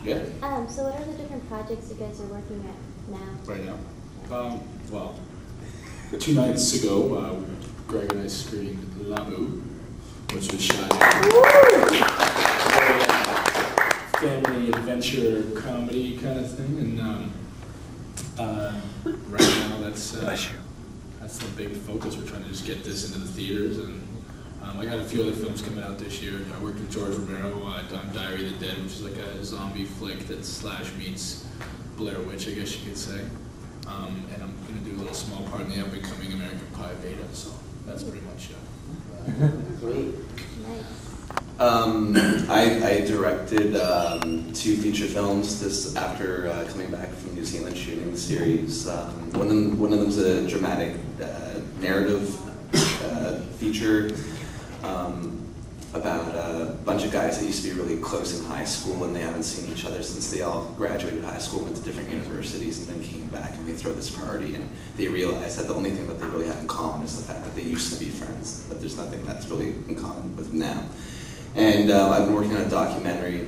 Yeah. So what are the different projects you guys are working at now? Right now? Well, 2 nights ago, Greg and I screened Lamu, which was shot in family adventure comedy kind of thing, and right now that's the big focus. We're trying to just get this into the theaters, and I got a few other films coming out this year. I worked with George Romero on Diary of the Dead, which is like a zombie flick that slash meets Blair Witch, I guess you could say. And I'm going to do a little small part in the up-and-coming American Pie beta, so that's pretty much it. Great. Nice. I directed 2 feature films this after coming back from New Zealand shooting the series. One of them's a dramatic narrative feature about a bunch of guys that used to be really close in high school, and they haven't seen each other since they all graduated high school, went to different universities, and then came back, and they throw this party, and they realize that the only thing that they really have in common is the fact that they used to be friends, but there's nothing that's really in common with them now. And I've been working on a documentary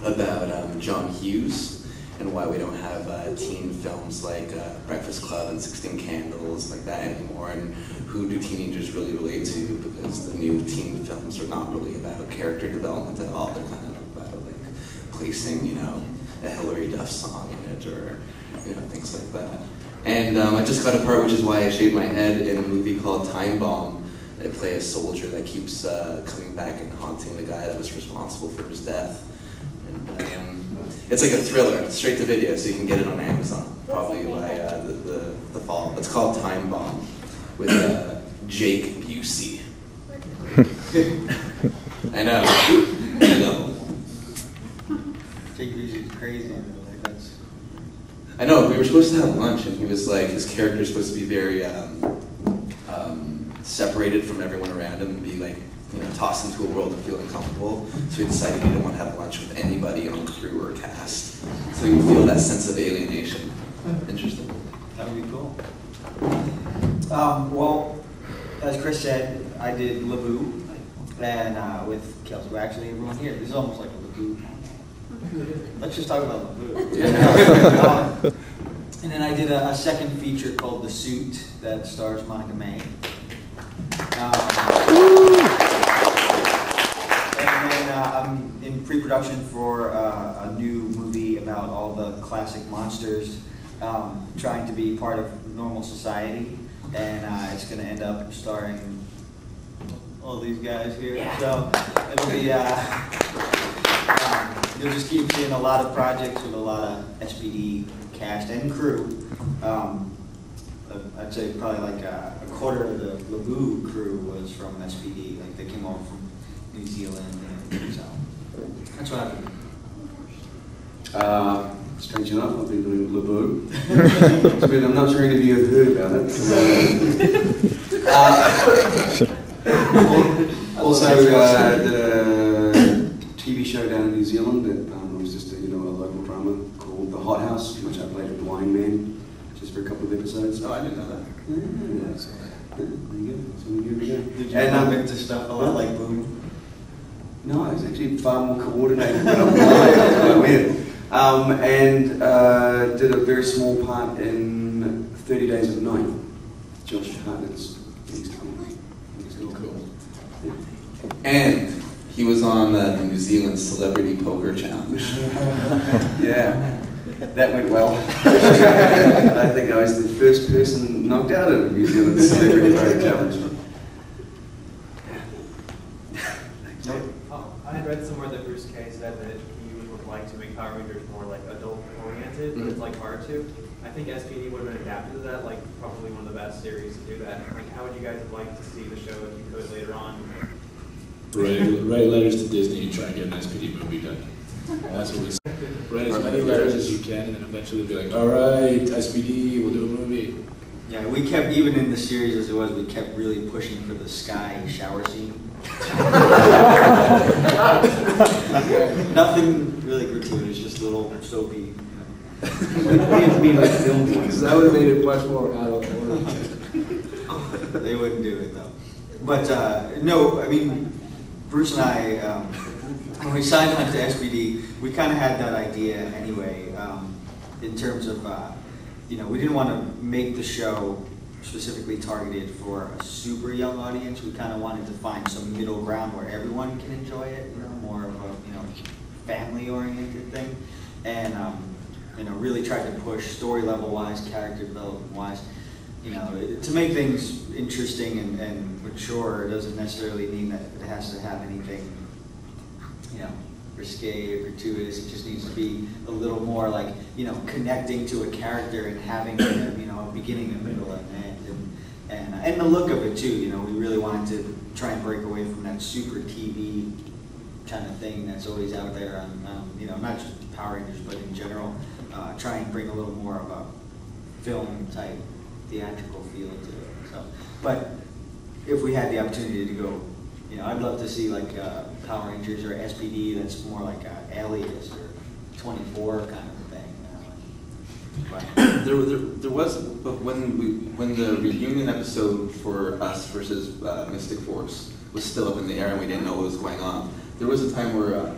about John Hughes and why we don't have teen films like Breakfast Club and 16 Candles like that anymore, and who do teenagers really relate to, because the new teen films are not really about character development at all. They're kind of about like placing, you know, a Hillary Duff song in it, or, you know, things like that. And I just got a part, which is why I shaved my head, in a movie called Time Bomb. I play a soldier that keeps coming back and haunting the guy that was responsible for his death. And it's like a thriller, straight to video, so you can get it on Amazon, probably by the fall. It's called Time Bomb, with Jake Busey. I know. Jake Busey's crazy. I know, we were supposed to have lunch, and he was like, his character's supposed to be very separated from everyone around him and be like, you know, tossed into a world of feeling comfortable. So he decided he didn't want to have lunch with anybody on the crew or cast. So you feel that sense of alienation. Interesting. That would be cool. Well, as Chris said, I did Labu, and with Kelson. Actually, everyone here, this is almost like a Labu. Let's just talk about Labu. And then I did a second feature called The Suit that stars Monica May. And then I'm in pre-production for a new movie about all the classic monsters trying to be part of normal society, and it's going to end up starring all these guys here. Yeah. So it'll be you'll just keep seeing a lot of projects with a lot of SPD cast and crew. I'd say probably like a quarter of the Labu crew was from SPD. Like they came over from New Zealand, and so that's what I've been. Strange enough, I've been doing Labu. I'm not sure any of you have heard about it. Also, did a TV show down in New Zealand that was just a local drama called The Hot House, in which I played a blind man. Just for a couple of episodes. Oh, I didn't know that. Yeah, there you go. So here we go. Did you move into stuff a lot like Boom? No, it was actually far more coordinated than I'm blind. That's quite weird. And did a very small part in 30 Days of Night. Josh Hartnett's next time. Cool. Yeah. And he was on the New Zealand Celebrity Poker Challenge. Yeah. That went well. I think I was the first person knocked out of New Zealand Celebrity Poker Challenge. I had read somewhere that Bruce Kay said that he would like to make Power Rangers more like adult-oriented, but it's like hard to. I think SPD would have been adapted to that, like probably one of the best series to do that. Like, how would you guys like to see the show if you could later on? Write letters to Disney and try and get an SPD movie done. That's what we say. Write as many letters as you can, and then eventually be like, all right, SPD, we'll do a movie. Yeah, we kept, even in the series as it was, we kept really pushing for the sky shower scene. Nothing really gratuitous, just a little soapy. Because that would have made it much more adult. They wouldn't do it though. But no, I mean, Bruce and I, when we signed on to SPD, we kind of had that idea anyway, in terms of, you know, we didn't want to make the show specifically targeted for a super young audience. We kind of wanted to find some middle ground where everyone can enjoy it, you know, more of a, you know, family-oriented thing. And, you know, really tried to push story level-wise, character development-wise, you know, to make things interesting and mature. Doesn't necessarily mean that it has to have anything, you know, risque or gratuitous. It just needs to be a little more like, you know, connecting to a character and having, you know, a beginning, a middle, and an end. And the look of it too. You know, we really wanted to try and break away from that super TV kind of thing that's always out there on, you know, not just Power Rangers, but in general. Try and bring a little more of a film type theatrical feel to it. So, but if we had the opportunity to go, you know, I'd love to see like Power Rangers or SPD that's more like Alias or 24 kind of a thing. There was, but when the reunion episode for us versus Mystic Force was still up in the air and we didn't know what was going on, there was a time where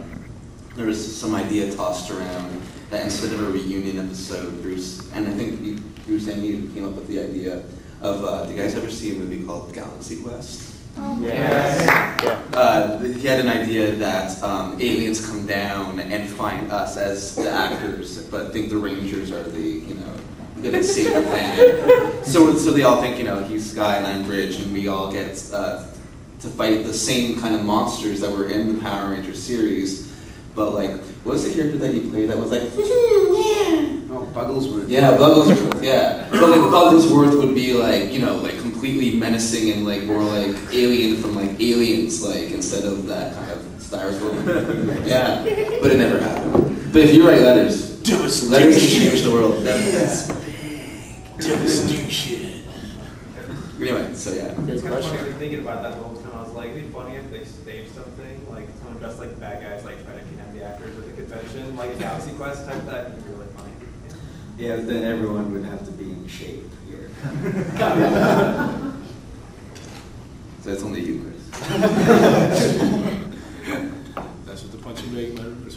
there was some idea tossed around that instead of a reunion episode, Bruce, and I think Bruce and you came up with the idea of, do you guys ever see a movie called Galaxy Quest? Yes. He had an idea that aliens come down and find us as the actors, but think the Rangers are the, you know, gonna save the planet. So they all think, you know, he's Sky and I'm Bridge, and we all get to fight the same kind of monsters that were in the Power Rangers series. But like, what was the character that you played that was like, Oh, Bugglesworth. yeah, Bugglesworth, yeah. But like Bugglesworth would be like, you know, like completely menacing and like more like alien from like Aliens, like instead of that kind of styrofoam. Yeah, but it never happened. But if you write letters can change the world. Devastation. Anyway, so yeah. It's kind of funny, I was thinking about that the whole time. I was like, it'd be funny if they staged something, like someone dressed like the bad guys, like trying to kidnap the actors at the convention, like a Galaxy Quest type. That'd be really funny. Yeah, but then everyone would have to be in shape here. So it's only you, Chris. That's what the punching bag letter